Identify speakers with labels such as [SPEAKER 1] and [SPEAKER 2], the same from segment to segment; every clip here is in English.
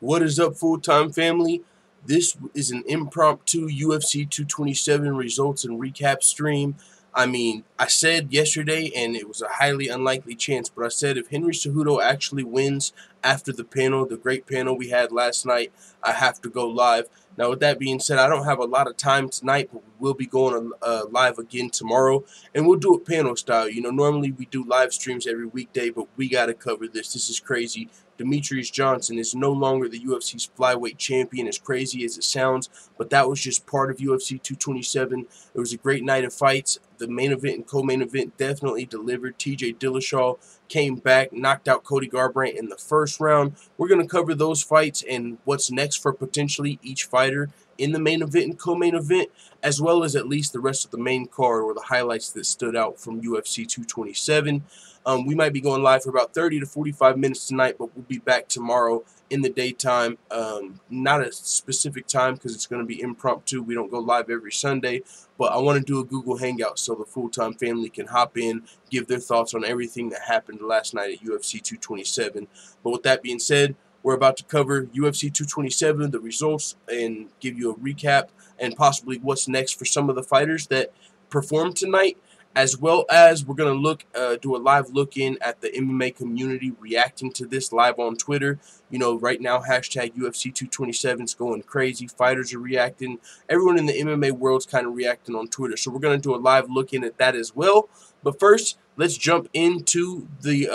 [SPEAKER 1] What is up, full-time family? This is an impromptu UFC 227 results and recap stream. I mean, I said yesterday, and it was a highly unlikely chance, but I said if Henry Cejudo actually wins after the panel, the great panel we had last night, I have to go live. Now, with that being said, I don't have a lot of time tonight, but we'll be going live again tomorrow, and we'll do it panel style. You know, normally we do live streams every weekday, but we got to cover this. This is crazy. Demetrious Johnson is no longer the UFC's flyweight champion, as crazy as it sounds, but that was just part of UFC 227. It was a great night of fights. The main event and co-main event definitely delivered. TJ Dillashaw came back, knocked out Cody Garbrandt in the first round. We're going to cover those fights and what's next for potentially each fighter in the main event and co-main event, as well as at least the rest of the main card or the highlights that stood out from UFC 227. We might be going live for about 30 to 45 minutes tonight, but we'll be back tomorrow in the daytime. Not a specific time because it's going to be impromptu. We don't go live every Sunday, but I want to do a Google Hangout so the full-time family can hop in, give their thoughts on everything that happened last night at UFC 227. But with that being said, we're about to cover UFC 227, the results, and give you a recap and possibly what's next for some of the fighters that performed tonight, as well as we're going to do a live look-in at the MMA community reacting to this live on Twitter. You know, right now, hashtag UFC 227 is going crazy. Fighters are reacting. Everyone in the MMA world's kind of reacting on Twitter. So we're going to do a live look-in at that as well. But first, let's jump into the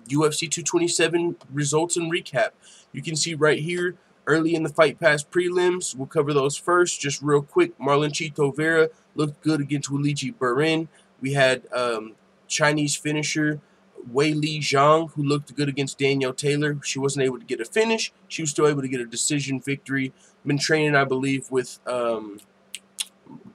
[SPEAKER 1] UFC 227 results and recap. You can see right here, early in the Fight Pass prelims, we'll cover those first. Just real quick, Marlon Vera looked good against Weili Burin. We had Chinese finisher Weili Zhang, who looked good against Danielle Taylor. She wasn't able to get a finish. She was still able to get a decision victory. Been training, I believe, with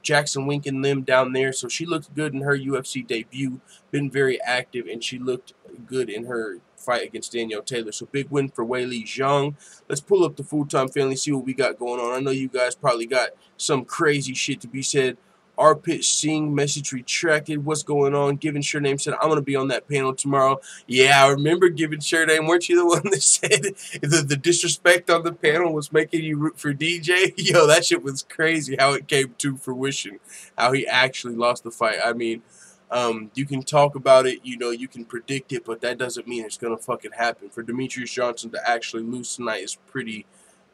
[SPEAKER 1] Jackson Wink and Lim down there, so she looked good in her UFC debut. Been very active, and she looked good in her fight against Danielle Taylor. So big win for Weili Zhang. Let's pull up the full-time family, see what we got going on. I know you guys probably got some crazy shit to be said. Arpit Singh message retracted. What's going on? Given Surname said, I'm going to be on that panel tomorrow. Yeah, I remember Given Surname. Weren't you the one that said the disrespect on the panel was making you root for DJ? Yo, that shit was crazy how it came to fruition. How he actually lost the fight. I mean, you can talk about it, you know, you can predict it, but that doesn't mean it's going to fucking happen. For Demetrious Johnson to actually lose tonight is pretty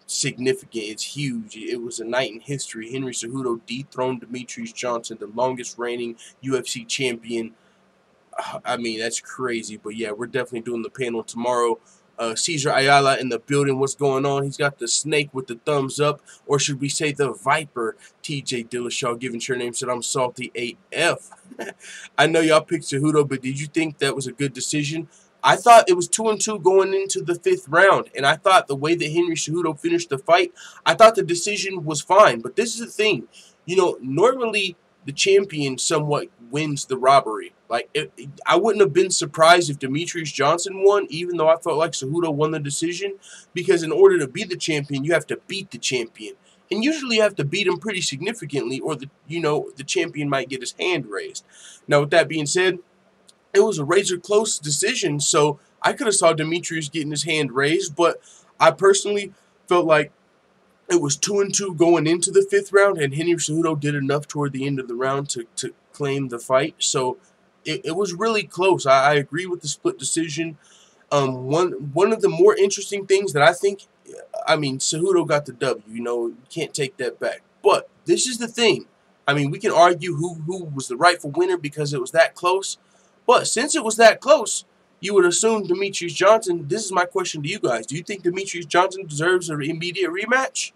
[SPEAKER 1] significant. It's huge. It was a night in history. Henry Cejudo dethroned Demetrious Johnson, the longest reigning UFC champion. I mean, that's crazy. But yeah, we're definitely doing the panel tomorrow. Cesar Ayala in the building. What's going on? He's got the snake with the thumbs up, or should we say the viper? TJ Dillashaw, Given Surname said, I'm salty AF. I know y'all picked Cejudo, but did you think that was a good decision? I thought it was 2-2 going into the 5th round, and I thought the way that Henry Cejudo finished the fight, I thought the decision was fine. But this is the thing, you know, normally the champion somewhat wins the robbery. Like, I wouldn't have been surprised if Demetrious Johnson won, even though I felt like Cejudo won the decision, because in order to be the champion, you have to beat the champion. And usually you have to beat him pretty significantly, or the champion might get his hand raised. Now, with that being said, it was a razor-close decision, so I could have saw Demetrious getting his hand raised, but I personally felt like it was 2-2 going into the 5th round, and Henry Cejudo did enough toward the end of the round to claim the fight. So it was really close. I agree with the split decision. One of the more interesting things that I think, I mean, Cejudo got the W. You know, you can't take that back. But this is the thing. I mean, we can argue who was the rightful winner because it was that close. But since it was that close, you would assume Demetrious Johnson. This is my question to you guys. Do you think Demetrious Johnson deserves an immediate rematch?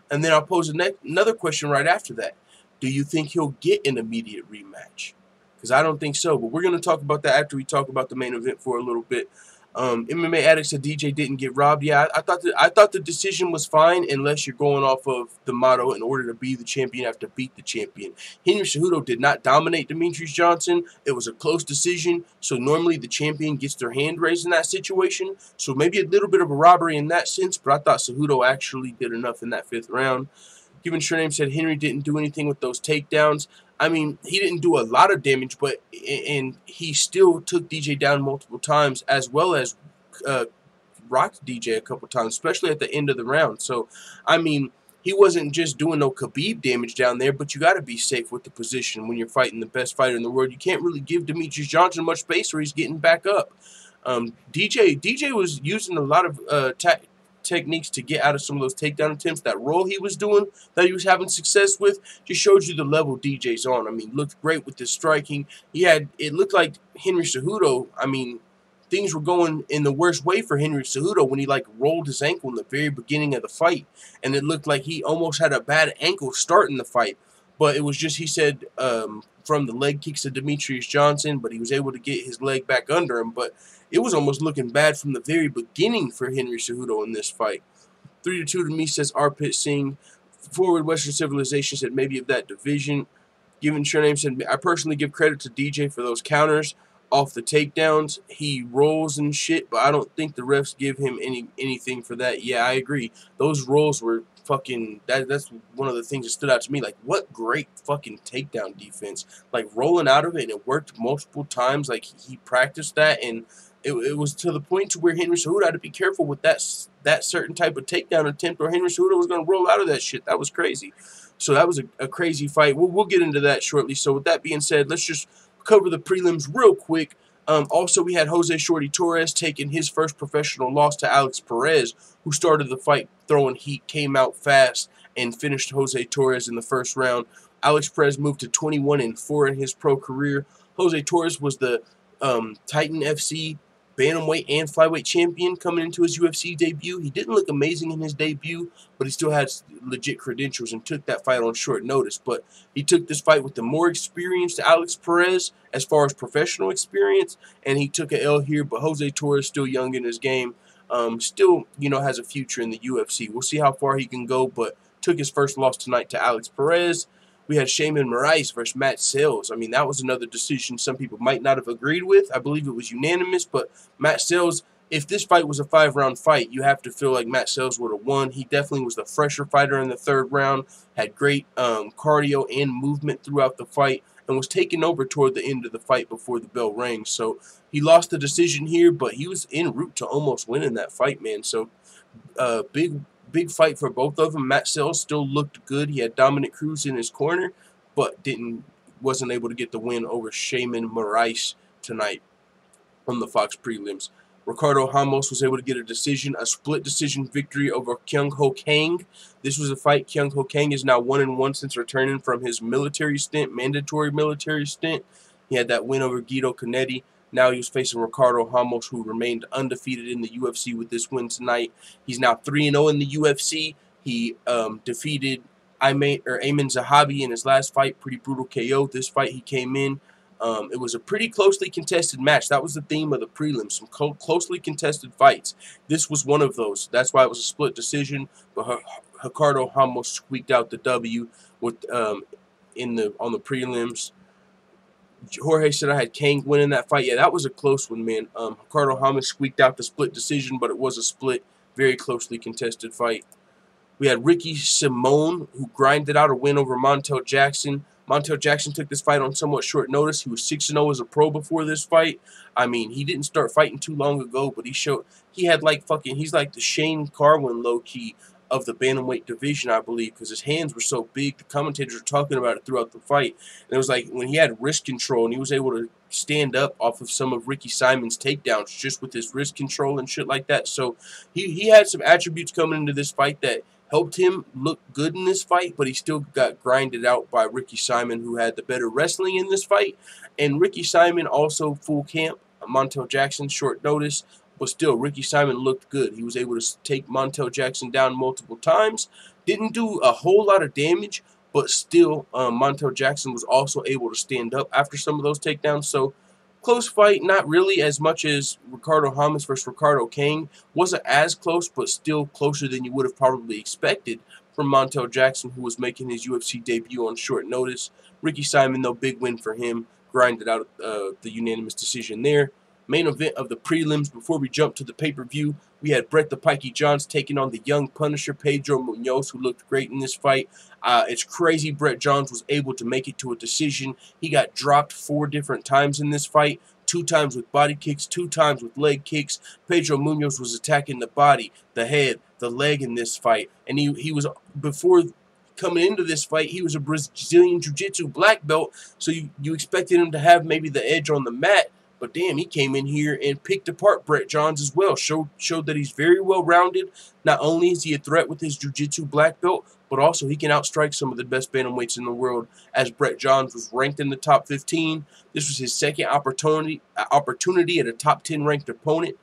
[SPEAKER 1] And then I'll pose another question right after that. Do you think he'll get an immediate rematch? Because I don't think so. But we're going to talk about that after we talk about the main event for a little bit. MMA Addict said DJ didn't get robbed. Yeah, I thought the decision was fine unless you're going off of the motto, in order to be the champion, you have to beat the champion. Henry Cejudo did not dominate Demetrious Johnson. It was a close decision, so normally the champion gets their hand raised in that situation. So maybe a little bit of a robbery in that sense, but I thought Cejudo actually did enough in that 5th round. Given Surname said Henry didn't do anything with those takedowns. I mean, he didn't do a lot of damage, but he still took DJ down multiple times, as well as rocked DJ a couple times, especially at the end of the round. So, I mean, he wasn't just doing no Khabib damage down there, but you got to be safe with the position when you're fighting the best fighter in the world. You can't really give Demetrious Johnson much space or he's getting back up. DJ was using a lot of techniques to get out of some of those takedown attempts. That roll he was doing, that he was having success with, just shows you the level DJ's on. I mean, looked great with his striking. It looked like Henry Cejudo. I mean, things were going in the worst way for Henry Cejudo when he like rolled his ankle in the very beginning of the fight, and it looked like he almost had a bad ankle starting the fight. But it was just, he said, from the leg kicks to Demetrious Johnson, but he was able to get his leg back under him. But it was almost looking bad from the very beginning for Henry Cejudo in this fight. 3-2 to me, says Arpit Singh. Forward Western Civilization said maybe of that division. Given Surname said, I personally give credit to DJ for those counters off the takedowns. He rolls and shit, but I don't think the refs give him anything for that. Yeah, I agree. Those rolls were fucking, that's one of the things that stood out to me. Like, what great fucking takedown defense. Like, rolling out of it, and it worked multiple times. Like, he practiced that, and it was to the point to where Henry Cejudo had to be careful with that certain type of takedown attempt, or Henry Cejudo was going to roll out of that shit. That was crazy. So that was a crazy fight. We'll get into that shortly. So with that being said, let's just cover the prelims real quick. Also, we had Jose Shorty Torres taking his first professional loss to Alex Perez, who started the fight throwing heat, came out fast, and finished Jose Torres in the first round. Alex Perez moved to 21-4 in his pro career. Jose Torres was the Titan FC bantamweight and flyweight champion coming into his UFC debut. He didn't look amazing in his debut, but he still had legit credentials and took that fight on short notice. But he took this fight with the more experienced Alex Perez as far as professional experience, and he took an L here. But Jose Torres, still young in his game, still, you know, has a future in the UFC. We'll see how far he can go, but took his first loss tonight to Alex Perez. We had Shaymin Morais versus Matt Sales. I mean, that was another decision some people might not have agreed with. I believe it was unanimous, but Matt Sales, if this fight was a 5-round fight, you have to feel like Matt Sales would have won. He definitely was the fresher fighter in the third round, had great cardio and movement throughout the fight, and was taking over toward the end of the fight before the bell rang. So he lost the decision here, but he was en route to almost winning that fight, man. So big fight for both of them. Matt Sales still looked good. He had Dominic Cruz in his corner, but wasn't able to get the win over Shaymin Morais tonight on the Fox prelims. Ricardo Ramos was able to get a split decision victory over Kyung Ho Kang. This was a fight. Kyung Ho Kang is now 1-1 since returning from his mandatory military stint. He had that win over Guido Canetti. Now he was facing Ricardo Ramos, who remained undefeated in the UFC with this win tonight. He's now 3-0 in the UFC. He defeated Ayman Zahabi in his last fight, pretty brutal KO. This fight he came in. It was a pretty closely contested match. That was the theme of the prelims, some closely contested fights. This was one of those. That's why it was a split decision, but Ricardo Ramos squeaked out the W with on the prelims. Jorge said I had Kang winning that fight. Yeah, that was a close one, man. Ricardo Ramos squeaked out the split decision, but it was a split, very closely contested fight. We had Ricky Simone, who grinded out a win over Montel Jackson. Montel Jackson took this fight on somewhat short notice. He was 6-0 as a pro before this fight. I mean, he didn't start fighting too long ago, but he's like the Shane Carwin low-key of the bantamweight division, I believe, because his hands were so big. The commentators were talking about it throughout the fight. And it was like when he had wrist control and he was able to stand up off of some of Ricky Simon's takedowns just with his wrist control and shit like that. So he had some attributes coming into this fight that helped him look good in this fight, but he still got grinded out by Ricky Simon, who had the better wrestling in this fight. And Ricky Simon also full camp. Montel Jackson short notice. But still, Ricky Simon looked good. He was able to take Montel Jackson down multiple times. Didn't do a whole lot of damage, but still, Montel Jackson was also able to stand up after some of those takedowns. So, close fight, not really as much as Ricardo Ramos versus Ricardo Kang. Wasn't as close, but still closer than you would have probably expected from Montel Jackson, who was making his UFC debut on short notice. Ricky Simon, though, big win for him. Grinded out the unanimous decision there. Main event of the prelims. Before we jump to the pay-per-view, we had Brett the Pikey Johns taking on the young Punisher Pedro Munoz, who looked great in this fight. It's crazy Brett Johns was able to make it to a decision. He got dropped 4 different times in this fight. 2 times with body kicks, 2 times with leg kicks. Pedro Munoz was attacking the body, the head, the leg in this fight. And he was, before coming into this fight, he was a Brazilian Jiu-Jitsu black belt, so you expected him to have maybe the edge on the mat. But damn, he came in here and picked apart Brett Johns as well. Showed that he's very well-rounded. Not only is he a threat with his jiu-jitsu black belt, but also he can outstrike some of the best bantamweights in the world, as Brett Johns was ranked in the top 15. This was his second opportunity at a top 10 ranked opponent.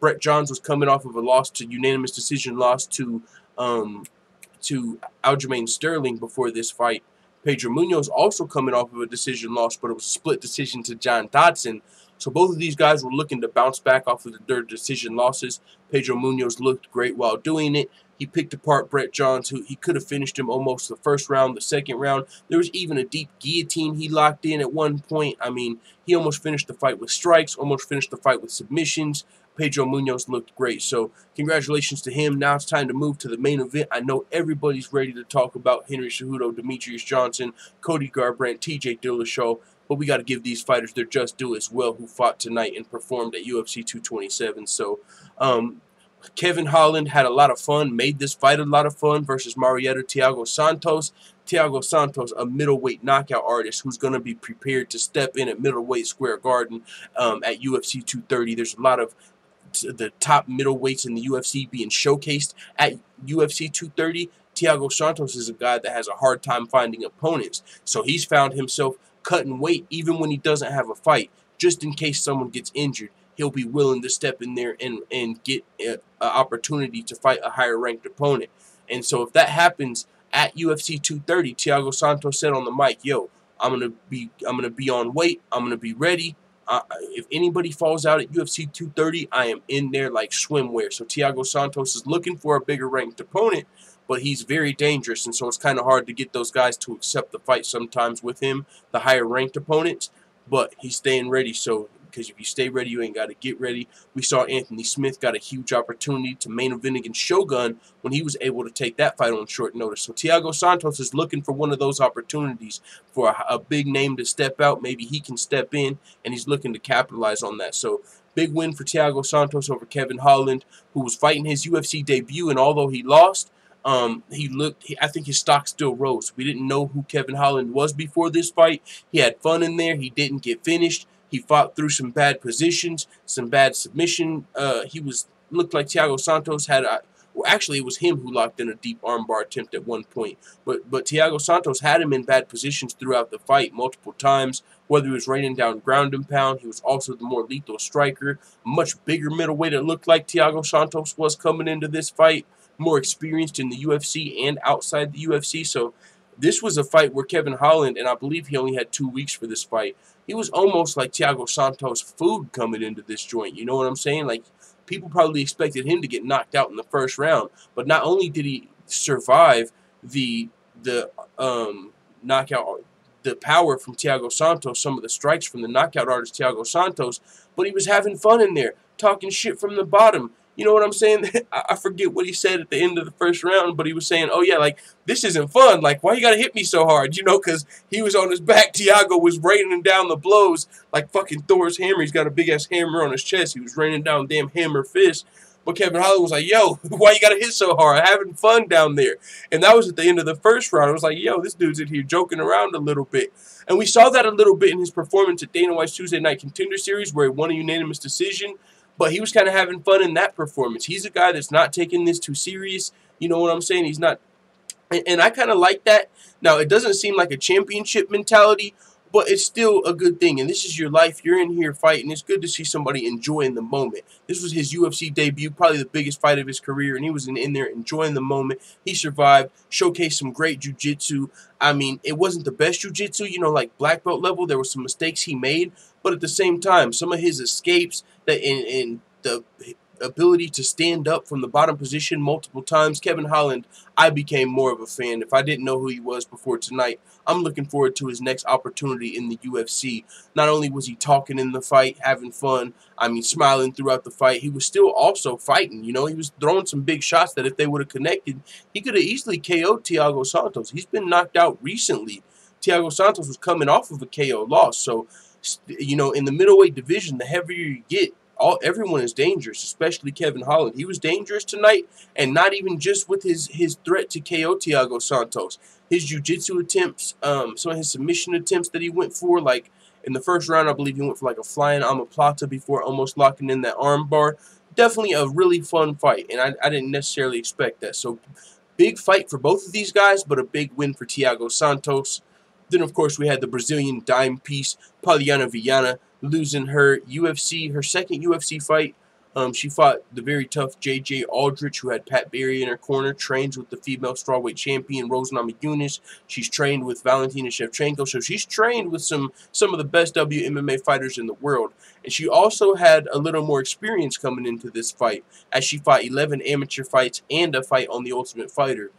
[SPEAKER 1] Brett Johns was coming off of a unanimous decision loss to Aljamain Sterling before this fight. Pedro Munoz also coming off of a decision loss, but it was a split decision to John Dodson. So both of these guys were looking to bounce back off of their decision losses. Pedro Munoz looked great while doing it. He picked apart Brett Johns, who he could have finished him almost the first round, the second round. There was even a deep guillotine he locked in at one point. I mean, he almost finished the fight with strikes, almost finished the fight with submissions. Pedro Munoz looked great. So congratulations to him. Now it's time to move to the main event. I know everybody's ready to talk about Henry Cejudo, Demetrious Johnson, Cody Garbrandt, TJ Dillashaw. But we got to give these fighters their just due as well, who fought tonight and performed at UFC 227. So Kevin Holland had a lot of fun, made this fight a lot of fun versus Marietta Thiago Santos. Thiago Santos, a middleweight knockout artist who's going to be prepared to step in at middleweight Square Garden at UFC 230. There's a lot of the top middleweights in the UFC being showcased at UFC 230. Thiago Santos is a guy that has a hard time finding opponents. So he's found himself cutting weight even when he doesn't have a fight, just in case someone gets injured. He'll be willing to step in there and get an opportunity to fight a higher ranked opponent. And so if that happens at UFC 230, Thiago Santos said on the mic, "Yo, I'm gonna be on weight. I'm gonna be ready. If anybody falls out at UFC 230, I am in there like swimwear." So Thiago Santos is looking for a bigger ranked opponent, but he's very dangerous, and so it's kind of hard to get those guys to accept the fight sometimes with him, the higher ranked opponents. But he's staying ready, so because if you stay ready, you ain't got to get ready. We saw Anthony Smith got a huge opportunity to main event against Shogun when he was able to take that fight on short notice. So Thiago Santos is looking for one of those opportunities for a big name to step out. Maybe he can step in, and he's looking to capitalize on that. So big win for Thiago Santos over Kevin Holland, who was fighting his UFC debut, and although he lost, I think his stock still rose. We didn't know who Kevin Holland was before this fight. He had fun in there. He didn't get finished. He fought through some bad positions, some bad submission. Looked like Thiago Santos had well, actually, it was him who locked in a deep armbar attempt at one point. But Thiago Santos had him in bad positions throughout the fight multiple times, whether he was raining down ground and pound. He was also the more lethal striker. A much bigger middleweight, it looked like Thiago Santos was coming into this fight, more experienced in the UFC and outside the UFC. So this was a fight where Kevin Holland, and I believe he only had 2 weeks for this fight, he was almost like Thiago Santos' food coming into this joint. You know what I'm saying? Like, people probably expected him to get knocked out in the first round, but not only did he survive the knockout, the power from Thiago Santos, some of the strikes from the knockout artist Thiago Santos, but he was having fun in there, talking shit from the bottom. You know what I'm saying? I forget what he said at the end of the first round, but he was saying, "Oh yeah, like, this isn't fun. Like, why you gotta hit me so hard?" You know, because he was on his back. Thiago was raining down the blows like fucking Thor's hammer. He's got a big-ass hammer on his chest. He was raining down damn hammer fist. But Kevin Holland was like, "Yo, why you gotta hit so hard? Having fun down there." And that was at the end of the first round. I was like, "Yo, this dude's in here joking around a little bit." And we saw that a little bit in his performance at Dana White's Tuesday Night Contender Series, where he won a unanimous decision. But he was kind of having fun in that performance. He's a guy that's not taking this too serious. You know what I'm saying? He's not. And I kind of like that. Now, it doesn't seem like a championship mentality, but it's still a good thing. And this is your life. You're in here fighting. It's good to see somebody enjoying the moment. This was his UFC debut, probably the biggest fight of his career, and he was in there enjoying the moment. He survived, showcased some great jiu-jitsu. I mean, it wasn't the best jiu-jitsu, you know, like black belt level. There were some mistakes he made, but at the same time, some of his escapes that in the ability to stand up from the bottom position multiple times, Kevin Holland, I became more of a fan. If I didn't know who he was before tonight, I'm looking forward to his next opportunity in the UFC. Not only was he talking in the fight, having fun, I mean, smiling throughout the fight, he was still also fighting. You know, he was throwing some big shots that if they would have connected, he could have easily KO'd Thiago Santos. He's been knocked out recently. Thiago Santos was coming off of a KO loss, so You know, in the middleweight division, the heavier you get, everyone is dangerous, especially Kevin Holland. He was dangerous tonight, and not even just with his threat to KO Thiago Santos. His jiu-jitsu attempts, some of his submission attempts that he went for, like in the first round, I believe he went for like a flying omoplata before almost locking in that arm bar. Definitely a really fun fight, and I didn't necessarily expect that. So, big fight for both of these guys, but a big win for Thiago Santos. Then, of course, we had the Brazilian dime piece, Poliana Viana, losing her second UFC fight. She fought the very tough J.J. Aldrich, who had Pat Barry in her corner, trains with the female strawweight champion, Rose Namajunas. She's trained with Valentina Shevchenko, so she's trained with some of the best WMMA fighters in the world. And she also had a little more experience coming into this fight, as she fought 11 amateur fights and a fight on The Ultimate Fighter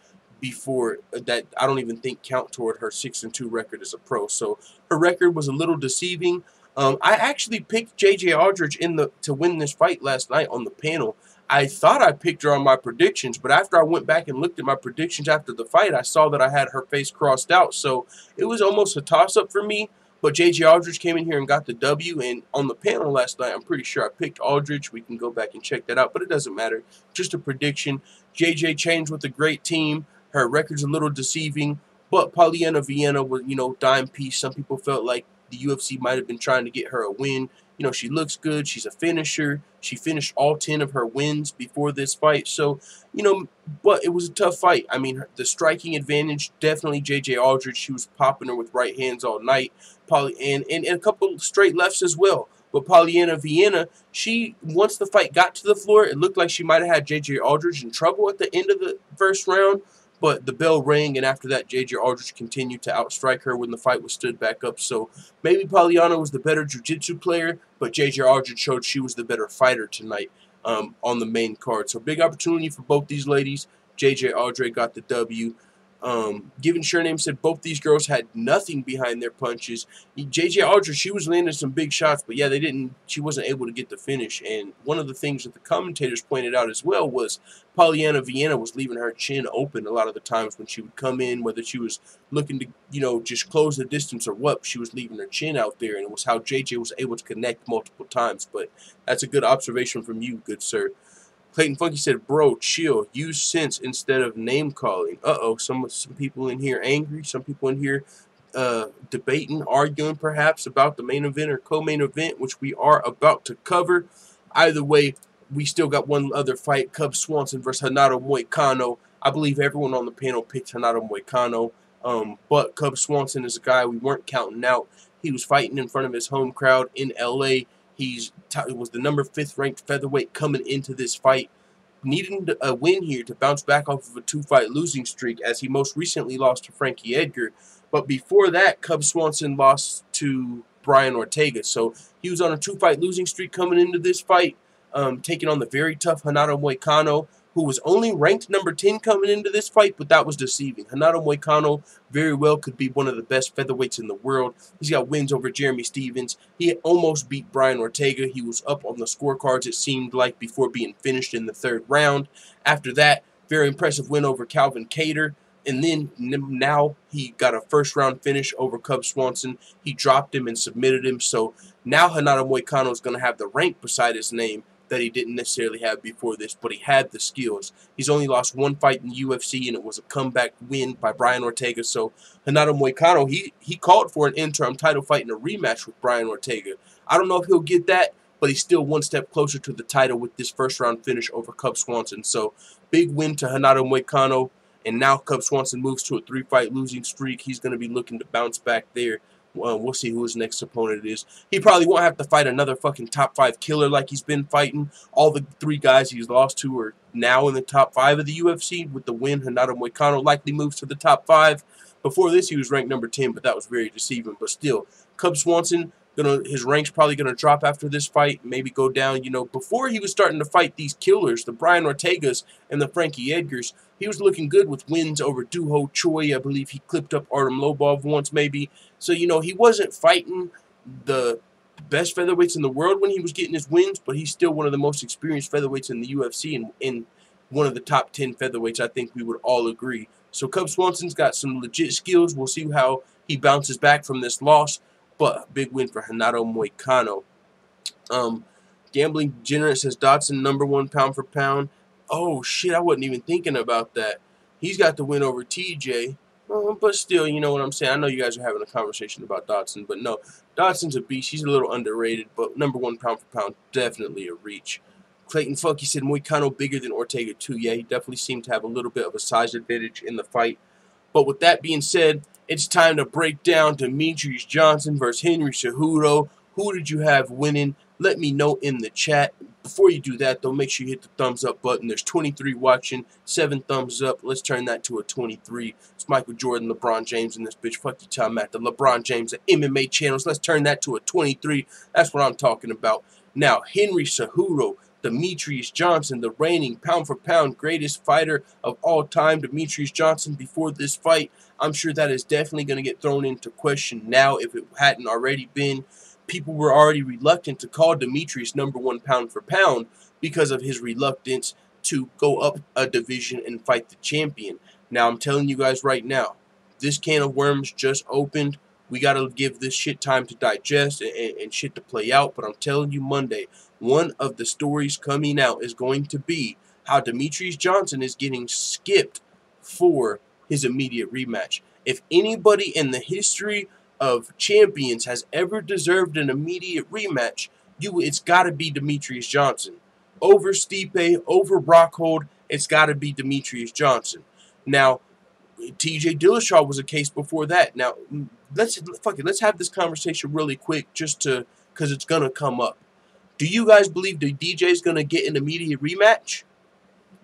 [SPEAKER 1] before that. I don't even think count toward her 6-2 record as a pro. So her record was a little deceiving. I actually picked J.J. Aldrich to win this fight last night on the panel. I thought I picked her on my predictions, but after I went back and looked at my predictions after the fight, I saw that I had her face crossed out. So it was almost a toss-up for me. But J.J. Aldrich came in here and got the W. And on the panel last night, I'm pretty sure I picked Aldrich. We can go back and check that out, but it doesn't matter. Just a prediction. J.J. changed with a great team. Her record's a little deceiving, but Poliana Viana was, you know, dime piece. Some people felt like the UFC might have been trying to get her a win. You know, she looks good. She's a finisher. She finished all 10 of her wins before this fight. So, you know, but it was a tough fight. I mean, the striking advantage, definitely J.J. Aldrich. She was popping her with right hands all night. And a couple straight lefts as well. But Poliana Viana, once the fight got to the floor, it looked like she might have had J.J. Aldrich in trouble at the end of the first round. But the bell rang, and after that, J.J. Aldrich continued to outstrike her when the fight was stood back up. So maybe Poliana was the better jiu-jitsu player, but J.J. Aldrich showed she was the better fighter tonight on the main card. So big opportunity for both these ladies. J.J. Aldrich got the W. Given Surname said both these girls had nothing behind their punches. J.J. Aldrich, she was landing some big shots, but yeah, she wasn't able to get the finish. And one of the things that the commentators pointed out as well was Poliana Viana was leaving her chin open a lot of the times when she would come in, whether she was looking to, you know, just close the distance or what, she was leaving her chin out there, and it was how J.J. was able to connect multiple times. But that's a good observation from you, good sir. Clayton Funky said, bro, chill. Use sense instead of name-calling. Uh-oh, some people in here angry. Some people in here debating, arguing perhaps about the main event or co-main event, which we are about to cover. Either way, we still got one other fight, Cub Swanson versus Renato Moicano. I believe everyone on the panel picked Renato Moicano, but Cub Swanson is a guy we weren't counting out. He was fighting in front of his home crowd in L.A., He was the number 5th ranked featherweight coming into this fight, needing a win here to bounce back off of a 2-fight losing streak, as he most recently lost to Frankie Edgar. But before that, Cub Swanson lost to Brian Ortega. So he was on a 2-fight losing streak coming into this fight, taking on the very tough Renato Moicano, who was only ranked number 10 coming into this fight, but that was deceiving. Renato Moicano very well could be one of the best featherweights in the world. He's got wins over Jeremy Stephens. He almost beat Brian Ortega. He was up on the scorecards, it seemed like, before being finished in the 3rd round. After that, very impressive win over Calvin Kattar. And then now he got a 1st-round finish over Cub Swanson. He dropped him and submitted him. So now Renato Moicano is going to have the rank beside his name that he didn't necessarily have before this, but he had the skills. He's only lost 1 fight in the UFC, and it was a comeback win by Brian Ortega. So Renato Moicano, he called for an interim title fight and a rematch with Brian Ortega. I don't know if he'll get that, but he's still 1 step closer to the title with this 1st-round finish over Cub Swanson. So big win to Renato Moicano, and now Cub Swanson moves to a 3-fight losing streak. He's going to be looking to bounce back there. We'll see who his next opponent is. He probably won't have to fight another fucking top 5 killer like he's been fighting. All the 3 guys he's lost to are now in the top 5 of the UFC. With the win, Renato Moicano likely moves to the top 5. Before this, he was ranked number 10, but that was very deceiving. But still, Cub Swanson, his rank's probably going to drop after this fight, maybe go down. You know, before he was starting to fight these killers, the Brian Ortegas and the Frankie Edgars, he was looking good with wins over Doo-Ho Choi. I believe he clipped up Artem Lobov once, maybe. So, you know, he wasn't fighting the best featherweights in the world when he was getting his wins, but he's still one of the most experienced featherweights in the UFC and one of the top 10 featherweights, I think we would all agree. So Cub Swanson's got some legit skills. We'll see how he bounces back from this loss. but a big win for Renato Moicano. Gambling Degenerate says Dotson #1 pound for pound. Oh shit, I wasn't even thinking about that. He's got the win over TJ. But still, you know what I'm saying? I know you guys are having a conversation about Dotson, but no, Dotson's a beast. He's a little underrated, but #1 pound for pound, definitely a reach. Clayton Funky said Moicano bigger than Ortega too. Yeah, he definitely seemed to have a little bit of a size advantage in the fight. But with that being said, it's time to break down Demetrious Johnson versus Henry Cejudo. Who did you have winning? Let me know in the chat. Before you do that, though, make sure you hit the thumbs up button. There's 23 watching, 7 thumbs up. Let's turn that to a 23. It's Michael Jordan, LeBron James in this bitch. Fuck you, time at the LeBron James at MMA channels. Let's turn that to a 23. That's what I'm talking about. Now, Henry Cejudo, Demetrious Johnson, the reigning pound-for-pound greatest fighter of all time. Demetrious Johnson, before this fight, I'm sure that is definitely going to get thrown into question now if it hadn't already been. People were already reluctant to call Demetrious #1 pound for pound because of his reluctance to go up a division and fight the champion. Now, I'm telling you guys right now, this can of worms just opened. We got to give this shit time to digest and shit to play out. But I'm telling you, Monday, one of the stories coming out is going to be how Demetrious Johnson is getting skipped for his immediate rematch. If anybody in the history of champions has ever deserved an immediate rematch, it's got to be Demetrious Johnson. Over Stipe, over Rockhold, it's got to be Demetrious Johnson. Now, TJ Dillashaw was a case before that. Now, let's have this conversation really quick because it's going to come up. Do you guys believe the DJ is going to get an immediate rematch?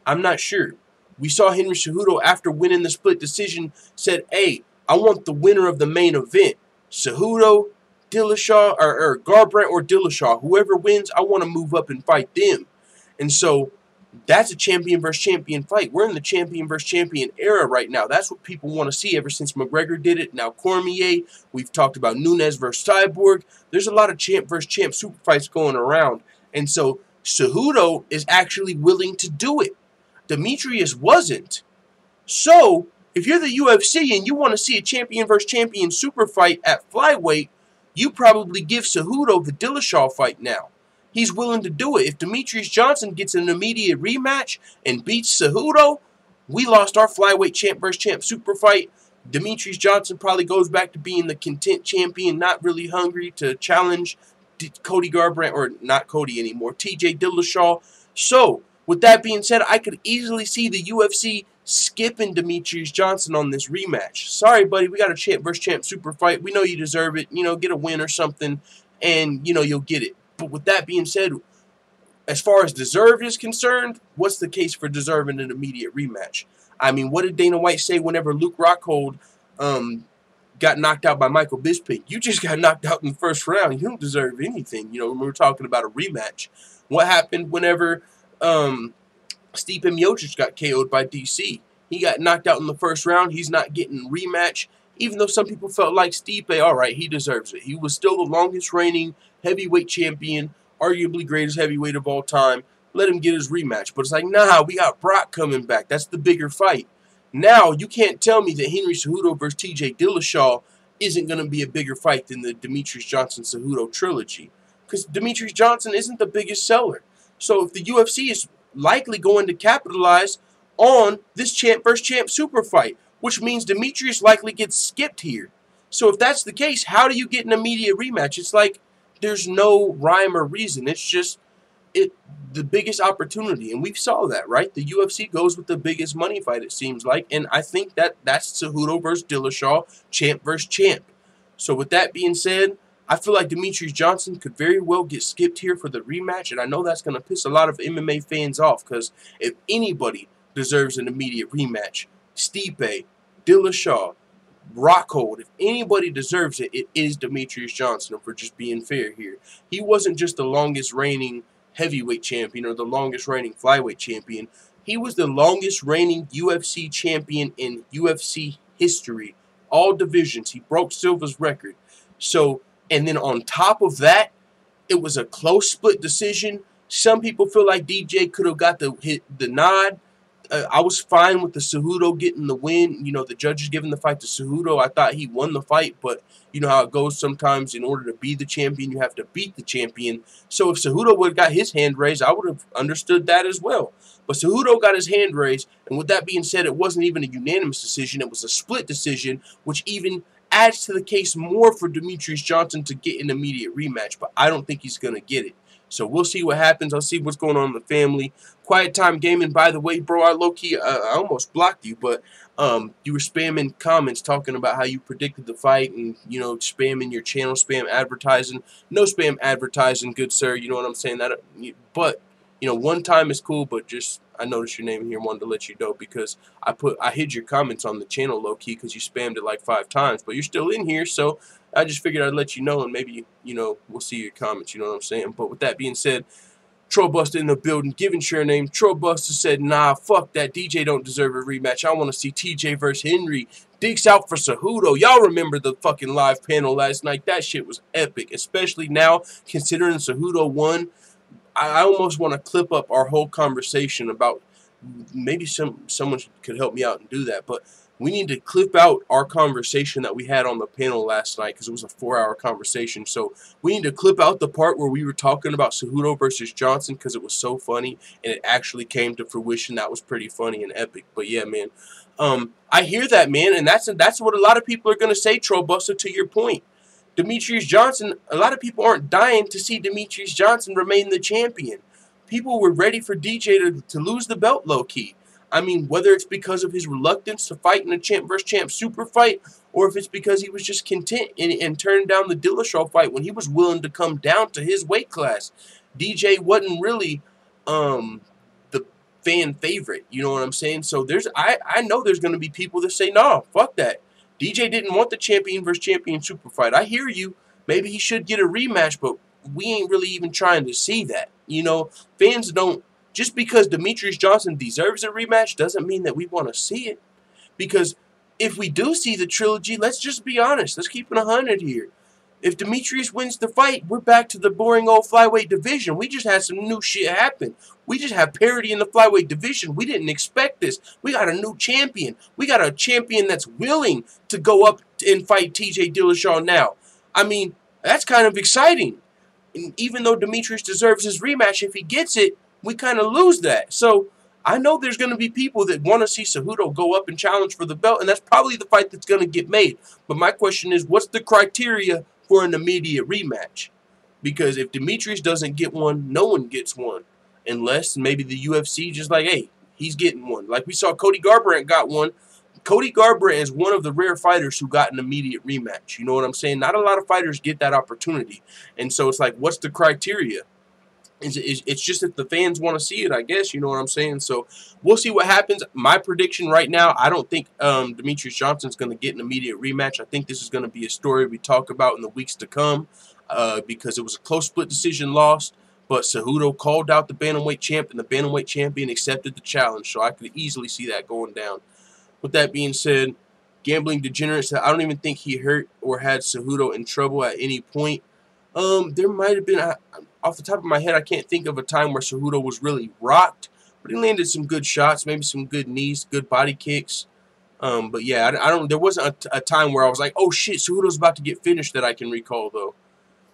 [SPEAKER 1] I'm not sure. We saw Henry Cejudo, after winning the split decision, said, hey, I want the winner of the main event. Cejudo, Dillashaw, or Garbrandt or Dillashaw. Whoever wins, I want to move up and fight them. And so that's a champion versus champion fight. We're in the champion versus champion era right now. That's what people want to see ever since McGregor did it. Now Cormier. We've talked about Nunes versus Cyborg. There's a lot of champ versus champ super fights going around. And so Cejudo is actually willing to do it. Demetrious wasn't. So if you're the UFC and you want to see a champion versus champion super fight at flyweight, you probably give Cejudo the Dillashaw fight now. He's willing to do it. If Demetrious Johnson gets an immediate rematch and beats Cejudo, we lost our flyweight champ versus champ super fight. Demetrious Johnson probably goes back to being the content champion, not really hungry to challenge Cody Garbrandt, or not Cody anymore, TJ Dillashaw. So, with that being said, I could easily see the UFC skipping Demetrious Johnson on this rematch. Sorry, buddy, we got a champ versus champ super fight. We know you deserve it. You know, get a win or something, and, you know, you'll get it. But with that being said, as far as deserved is concerned, what's the case for deserving an immediate rematch? I mean, what did Dana White say whenever Luke Rockhold got knocked out by Michael Bisping? You just got knocked out in the first round. You don't deserve anything. You know, when we were talking about a rematch. What happened whenever Stipe Miocic got KO'd by DC? He got knocked out in the first round. He's not getting rematch. Even though some people felt like Stipe, all right, he deserves it. He was still the longest reigning heavyweight champion, arguably greatest heavyweight of all time. Let him get his rematch. But it's like, nah, we got Brock coming back. That's the bigger fight. Now, you can't tell me that Henry Cejudo versus TJ Dillashaw isn't going to be a bigger fight than the Demetrious Johnson-Cejudo trilogy. Because Demetrious Johnson isn't the biggest seller. So if the UFC is likely going to capitalize on this champ versus champ super fight, which means Demetrious likely gets skipped here. So if that's the case, how do you get an immediate rematch? It's like there's no rhyme or reason. It's just the biggest opportunity, and we saw that, right? The UFC goes with the biggest money fight, it seems like, and I think that's Cejudo versus Dillashaw, champ versus champ. So with that being said, I feel like Demetrious Johnson could very well get skipped here for the rematch, and I know that's going to piss a lot of MMA fans off, because if anybody deserves an immediate rematch, Stipe, Dillashaw, Rockhold, if anybody deserves it, it is Demetrious Johnson, if we're just being fair here. He wasn't just the longest reigning heavyweight champion or the longest reigning flyweight champion. He was the longest reigning UFC champion in UFC history. All divisions. He broke Silva's record. So, and then on top of that, it was a close split decision. Some people feel like DJ could have got the nod. I was fine with the Cejudo getting the win. You know, the judges giving the fight to Cejudo. I thought he won the fight, but you know how it goes sometimes. In order to be the champion, you have to beat the champion. So if Cejudo would have got his hand raised, I would have understood that as well. But Cejudo got his hand raised, and with that being said, it wasn't even a unanimous decision. It was a split decision, which even adds to the case more for Demetrious Johnson to get an immediate rematch. But I don't think he's going to get it. So we'll see what happens. I'll see what's going on in the family. Quiet Time Gaming, by the way, bro, I low-key, I almost blocked you, but you were spamming comments talking about how you predicted the fight and, you know, spamming your channel, spam advertising. No spam advertising, good sir, you know what I'm saying? But, you know, one time is cool, but just, I noticed your name here, wanted to let you know because I hid your comments on the channel low-key because you spammed it like 5 times, but you're still in here, so I just figured I'd let you know, and maybe, you know, we'll see your comments, you know what I'm saying? But with that being said, Trollbuster in the building, giving share name. Trollbuster said, nah, fuck that. DJ don't deserve a rematch. I want to see TJ versus Henry. Dicks out for Cejudo. Y'all remember the fucking live panel last night? That shit was epic, especially now, considering Cejudo won. I almost want to clip up our whole conversation about, maybe someone could help me out and do that, but we need to clip out our conversation that we had on the panel last night because it was a 4-hour conversation. So we need to clip out the part where we were talking about Cejudo versus Johnson because it was so funny and it actually came to fruition. That was pretty funny and epic. But yeah, man, I hear that, man, and that's what a lot of people are going to say, Trollbuster, to your point. Demetrious Johnson, a lot of people aren't dying to see Demetrious Johnson remain the champion. People were ready for DJ to lose the belt low-key. I mean, whether it's because of his reluctance to fight in a champ versus champ super fight, or if it's because he was just content and turned down the Dillashaw fight when he was willing to come down to his weight class. DJ wasn't really the fan favorite, you know what I'm saying? So I know there's going to be people that say, no, fuck that. DJ didn't want the champion versus champion super fight. I hear you. Maybe he should get a rematch, but we ain't really even trying to see that. You know, fans don't. Just because Demetrious Johnson deserves a rematch doesn't mean that we want to see it. Because if we do see the trilogy, let's just be honest. Let's keep it 100 here. If Demetrious wins the fight, we're back to the boring old flyweight division. We just had some new shit happen. We just have parity in the flyweight division. We didn't expect this. We got a new champion. We got a champion that's willing to go up and fight TJ Dillashaw now. I mean, that's kind of exciting. And even though Demetrious deserves his rematch, if he gets it, we kind of lose that. So I know there's going to be people that want to see Cejudo go up and challenge for the belt, and that's probably the fight that's going to get made. But my question is, what's the criteria for an immediate rematch? Because if Demetrious doesn't get one, no one gets one. Unless maybe the UFC just like, hey, he's getting one. Like we saw Cody Garbrandt got one. Cody Garbrandt is one of the rare fighters who got an immediate rematch. You know what I'm saying? Not a lot of fighters get that opportunity. And so it's like, what's the criteria? It's just that the fans want to see it, I guess. You know what I'm saying? So we'll see what happens. My prediction right now, I don't think Demetrious Johnson's going to get an immediate rematch. I think this is going to be a story we talk about in the weeks to come because it was a close split decision lost. But Cejudo called out the bantamweight champ, and the bantamweight champion accepted the challenge. So I could easily see that going down. With that being said, Gambling Degenerate said, I don't even think he hurt or had Cejudo in trouble at any point. There might have been, off the top of my head, I can't think of a time where Cejudo was really rocked, but he landed some good shots, maybe some good knees, good body kicks. But yeah, there wasn't a time where I was like, oh shit, Cejudo's about to get finished that I can recall though.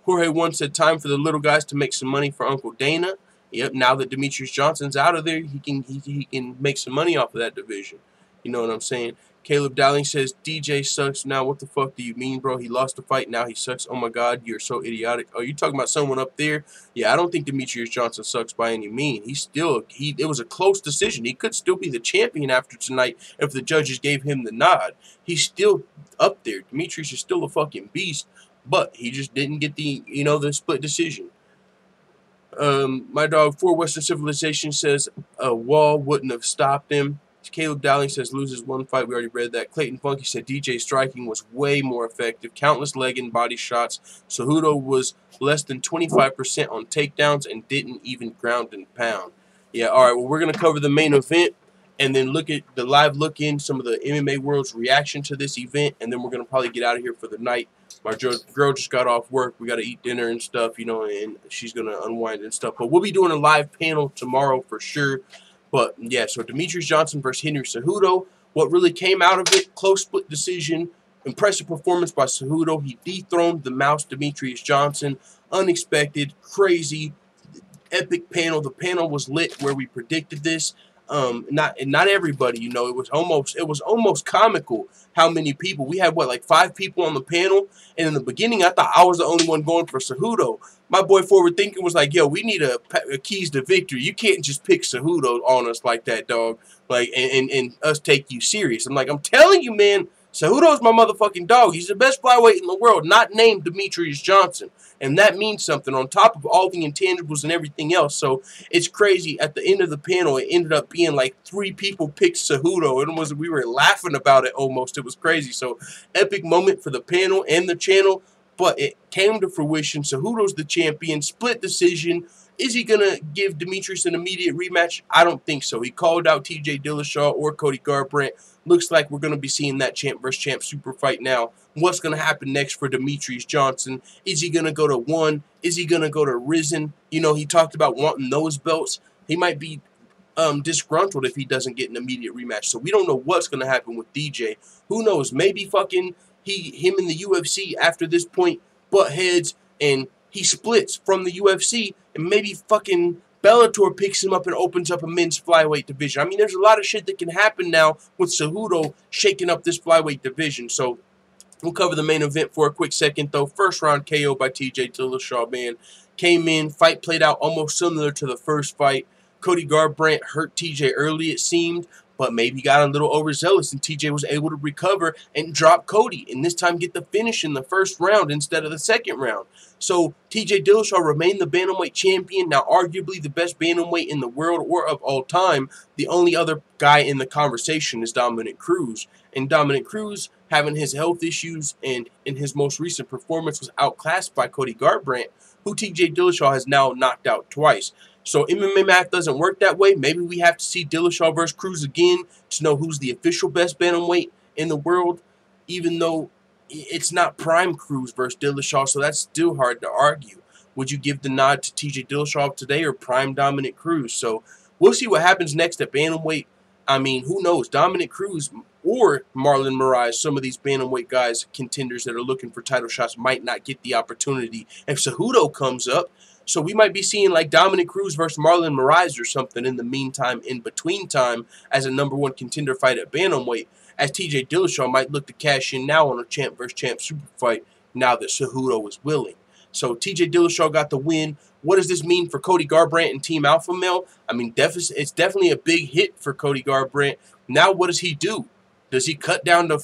[SPEAKER 1] Jorge once said, time for the little guys to make some money for Uncle Dana. Yep, now that Demetrious Johnson's out of there, he can make some money off of that division. You know what I'm saying? Caleb Dowling says, DJ sucks. Now, what the fuck do you mean, bro? He lost the fight. Now he sucks. Oh, my God. You're so idiotic. Oh, you talking about someone up there? Yeah, I don't think Demetrious Johnson sucks by any means. It was a close decision. He could still be the champion after tonight if the judges gave him the nod. He's still up there. Demetrious is still a fucking beast, but he just didn't get the split decision. My dog, For Western Civilization, says a wall wouldn't have stopped him. Caleb Dowling says loses one fight. We already read that. Clayton Funky said DJ striking was way more effective. Countless leg and body shots. Cejudo was less than 25% on takedowns and didn't even ground and pound. Yeah, all right. Well, we're going to cover the main event and then look at the live look-in, some of the MMA world's reaction to this event, and then we're going to probably get out of here for the night. My girl just got off work. We got to eat dinner and stuff, and she's going to unwind and stuff. But we'll be doing a live panel tomorrow for sure. But yeah, so Demetrious Johnson versus Henry Cejudo. What really came out of it? Close split decision. Impressive performance by Cejudo. He dethroned the mouse Demetrious Johnson. Unexpected, crazy, epic panel. The panel was lit where we predicted this. Not everybody, you know, it was almost comical how many people. We had what, like 5 people on the panel, and in the beginning I thought I was the only one going for Cejudo. My boy Forward Thinking was like, yo, we need a keys to victory. You can't just pick Cejudo on us like that, dog. Like, and us take you serious. I'm like, I'm telling you, man, Cejudo's my motherfucking dog. He's the best flyweight in the world, not named Demetrious Johnson. And that means something on top of all the intangibles and everything else. So it's crazy. At the end of the panel, it ended up being like 3 people picked Cejudo. We were laughing about it almost. It was crazy. So epic moment for the panel and the channel. But it came to fruition. Cejudo's the champion. Split decision. Is he going to give Demetrious an immediate rematch? I don't think so. He called out TJ Dillashaw or Cody Garbrandt. Looks like we're going to be seeing that champ versus champ super fight now. What's going to happen next for Demetrious Johnson? Is he going to go to ONE? Is he going to go to Risen? You know, he talked about wanting those belts. He might be disgruntled if he doesn't get an immediate rematch. So we don't know what's going to happen with DJ. Who knows? Maybe fucking him in the UFC after this point butt heads and he splits from the UFC, and maybe fucking Bellator picks him up and opens up a men's flyweight division. I mean, there's a lot of shit that can happen now with Cejudo shaking up this flyweight division. So we'll cover the main event for a quick second, though. First round KO by TJ Dillashaw, man. Came in, fight played out almost similar to the first fight. Cody Garbrandt hurt TJ early, it seemed, but maybe got a little overzealous, and TJ was able to recover and drop Cody, and this time get the finish in the first round instead of the second round. So TJ Dillashaw remained the bantamweight champion, now arguably the best bantamweight in the world or of all time. The only other guy in the conversation is Dominick Cruz, and Dominick Cruz, having his health issues and in his most recent performance, was outclassed by Cody Garbrandt, who TJ Dillashaw has now knocked out twice. So MMA math doesn't work that way. Maybe we have to see Dillashaw versus Cruz again to know who's the official best bantamweight in the world, even though it's not prime Cruz versus Dillashaw, so that's still hard to argue. Would you give the nod to TJ Dillashaw today or prime Dominick Cruz? So we'll see what happens next at bantamweight. I mean, who knows? Dominick Cruz or Marlon Morais, some of these bantamweight guys, contenders that are looking for title shots, might not get the opportunity if Cejudo comes up. So we might be seeing like Dominick Cruz versus Marlon Morais or something in the meantime, in between time, as a #1 contender fight at bantamweight, as TJ Dillashaw might look to cash in now on a champ versus champ super fight now that Cejudo is willing. So TJ Dillashaw got the win. What does this mean for Cody Garbrandt and Team Alpha Male? I mean, it's definitely a big hit for Cody Garbrandt. Now what does he do? Does he cut down to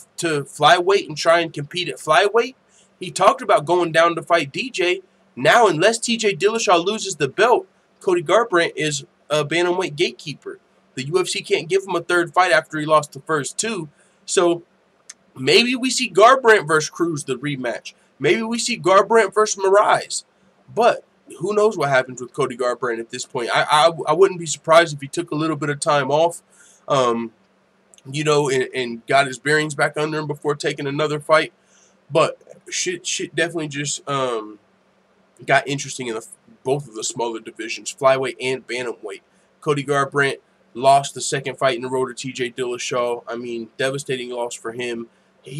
[SPEAKER 1] flyweight and try and compete at flyweight? He talked about going down to fight DJ. Now, unless TJ Dillashaw loses the belt, Cody Garbrandt is a bantamweight gatekeeper. The UFC can't give him a third fight after he lost the first 2. So maybe we see Garbrandt versus Cruz, the rematch. Maybe we see Garbrandt versus Morais. But who knows what happens with Cody Garbrandt at this point. I wouldn't be surprised if he took a little bit of time off, you know, and got his bearings back under him before taking another fight. But shit definitely just got interesting in both of the smaller divisions, flyweight and bantamweight. Cody Garbrandt lost the second fight in a row to TJ Dillashaw. I mean, devastating loss for him.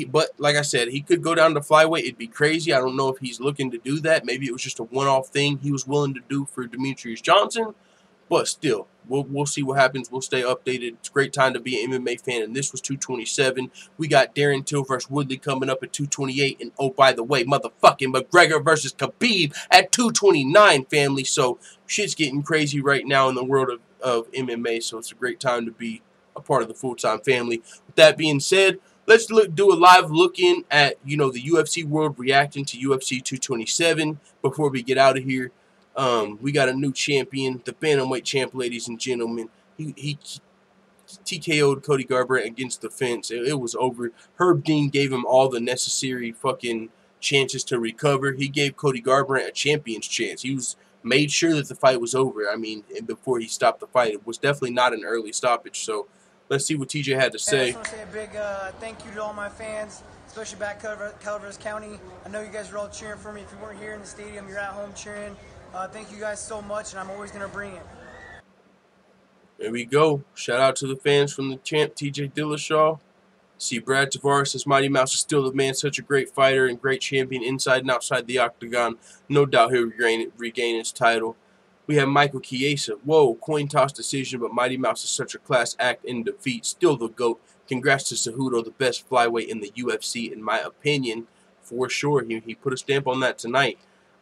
[SPEAKER 1] But like I said, he could go down to flyweight. It'd be crazy. I don't know if he's looking to do that. Maybe it was just a one-off thing he was willing to do for Demetrious Johnson. But still, we'll see what happens. We'll stay updated. It's a great time to be an MMA fan, and this was 227. We got Darren Till versus Woodley coming up at 228. And oh, by the way, motherfucking McGregor versus Khabib at 229, family. So shit's getting crazy right now in the world of MMA, so it's a great time to be a part of the full-time family. With that being said, let's do a live look-in at, you know, the UFC world, reacting to UFC 227 before we get out of here. We got a new champion, the bantamweight champ, ladies and gentlemen. He TKO'd Cody Garbrandt against the fence. It was over. Herb Dean gave him all the necessary fucking chances to recover. He gave Cody Garbrandt a champion's chance. He made sure that the fight was over. I mean, and before he stopped the fight, it was definitely not an early stoppage. So let's see what TJ had to say.
[SPEAKER 2] I just want to say a big thank you to all my fans, especially back Calvers County. I know you guys are all cheering for me. If you weren't here in the stadium, you're at home cheering. Thank you guys so much, and I'm always going to bring it.
[SPEAKER 1] There we go. Shout out to the fans from the champ, TJ Dillashaw. See, Brad Tavares says Mighty Mouse is still the man, such a great fighter and great champion inside and outside the octagon. No doubt he'll regain his title. We have Michael Chiesa. Whoa, coin toss decision, but Mighty Mouse is such a class act in defeat. Still the GOAT. Congrats to Cejudo, the best flyweight in the UFC, in my opinion. For sure, he put a stamp on that tonight.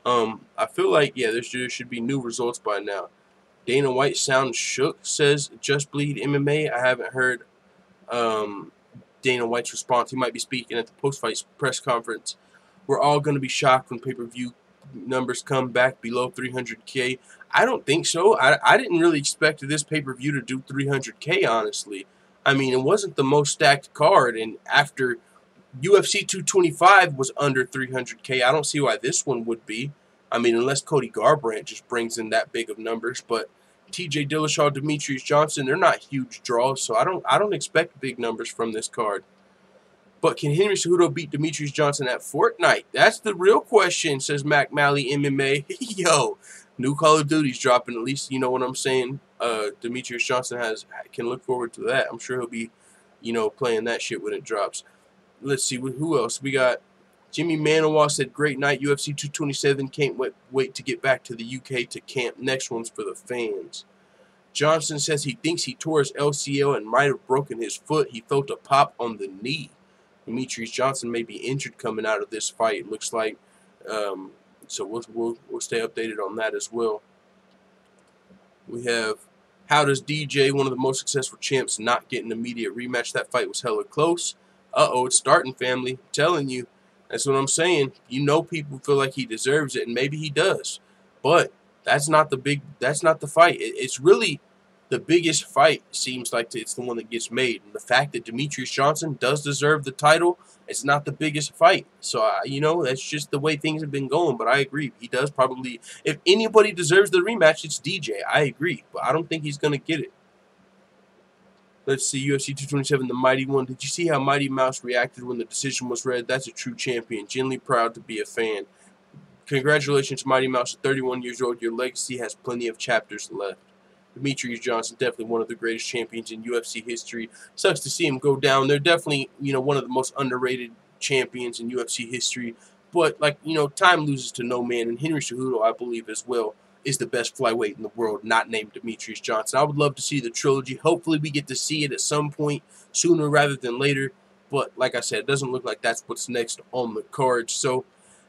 [SPEAKER 1] I feel like, yeah, there should be new results by now. Dana White sounds shook, says Just Bleed MMA. I haven't heard Dana White's response. He might be speaking at the post-fight press conference. We're all going to be shocked when pay-per-view numbers come back below 300K. I don't think so. I didn't really expect this pay-per-view to do 300K, honestly. I mean, it wasn't the most stacked card, and after UFC 225 was under 300K, I don't see why this one would be. I mean, unless Cody Garbrandt just brings in that big of numbers, but TJ Dillashaw, Demetrious Johnson, they're not huge draws, so I don't expect big numbers from this card. But can Henry Cejudo beat Demetrious Johnson at Fortnite? That's the real question, says Mac Malley MMA. Yo, new Call of Duty's dropping. At least you know what I'm saying. Demetrious Johnson can look forward to that. I'm sure he'll be, playing that shit when it drops. Let's see who else we got. Jimmy Manawa said, great night, UFC 227. Can't wait to get back to the UK to camp. Next one's for the fans. Johnson says he thinks he tore his LCL and might have broken his foot. He felt a pop on the knee. Demetrious Johnson may be injured coming out of this fight, it looks like. So we'll stay updated on that as well. We have, how does DJ, one of the most successful champs, not get an immediate rematch? That fight was hella close. Uh-oh, it's starting, family. I'm telling you. That's what I'm saying. People feel like he deserves it, and maybe he does. But that's not the fight. It's really the biggest fight, seems like it's the one that gets made. And the fact that Demetrious Johnson does deserve the title, it's not the biggest fight. So, that's just the way things have been going. But I agree. He does probably, if anybody deserves the rematch, it's DJ. I agree. But I don't think he's going to get it. Let's see, UFC 227, the Mighty One. Did you see how Mighty Mouse reacted when the decision was read? That's a true champion. Genuinely proud to be a fan. Congratulations, Mighty Mouse. At 31 years old, your legacy has plenty of chapters left. Demetrious Johnson, definitely one of the greatest champions in UFC history. Sucks to see him go down. They're definitely, one of the most underrated champions in UFC history. But, time loses to no man. And Henry Cejudo, I believe, as well, is the best flyweight in the world, not named Demetrious Johnson. I would love to see the trilogy. Hopefully we get to see it at some point sooner rather than later. But like I said, it doesn't look like that's what's next on the card. So,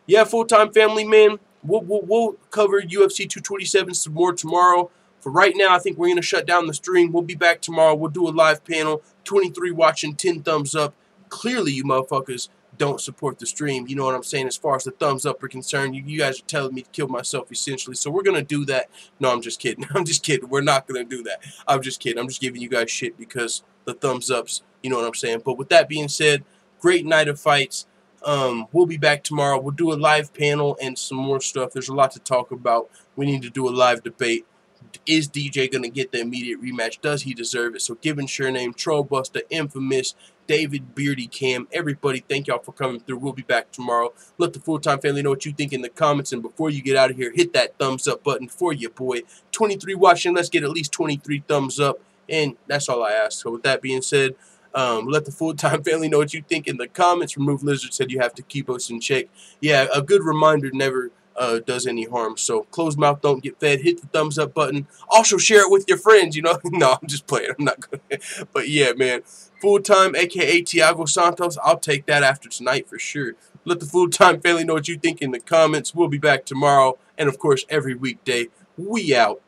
[SPEAKER 1] yeah, full-time family, man. We'll cover UFC 227 some more tomorrow. For right now, I think we're going to shut down the stream. We'll be back tomorrow. We'll do a live panel. 23 watching, 10 thumbs up. Clearly, you motherfuckers don't support the stream. You know what I'm saying? As far as the thumbs up are concerned, you guys are telling me to kill myself, essentially. So we're going to do that. No, I'm just kidding. I'm just kidding. We're not going to do that. I'm just kidding. I'm just giving you guys shit because the thumbs ups, you know what I'm saying? But with that being said, great night of fights. We'll be back tomorrow. We'll do a live panel and some more stuff. There's a lot to talk about. We need to do a live debate. Is DJ going to get the immediate rematch? Does he deserve it? So Given Surename, Trollbuster, Infamous, David, Beardy, Cam, everybody, thank y'all for coming through. We'll be back tomorrow. Let the full-time family know what you think in the comments. And before you get out of here, hit that thumbs up button for your boy. 23 watching. Let's get at least 23 thumbs up. And that's all I ask. So with that being said, let the full-time family know what you think in the comments. Remove Lizard said you have to keep us in check. Yeah, a good reminder never does any harm. So closed mouth don't get fed. Hit the thumbs up button. Also share it with your friends, No, I'm just playing. I'm not going to. But yeah, man. Full-time, a.k.a. Thiago Santos. I'll take that after tonight for sure. Let the full-time family know what you think in the comments. We'll be back tomorrow. And, of course, every weekday. We out.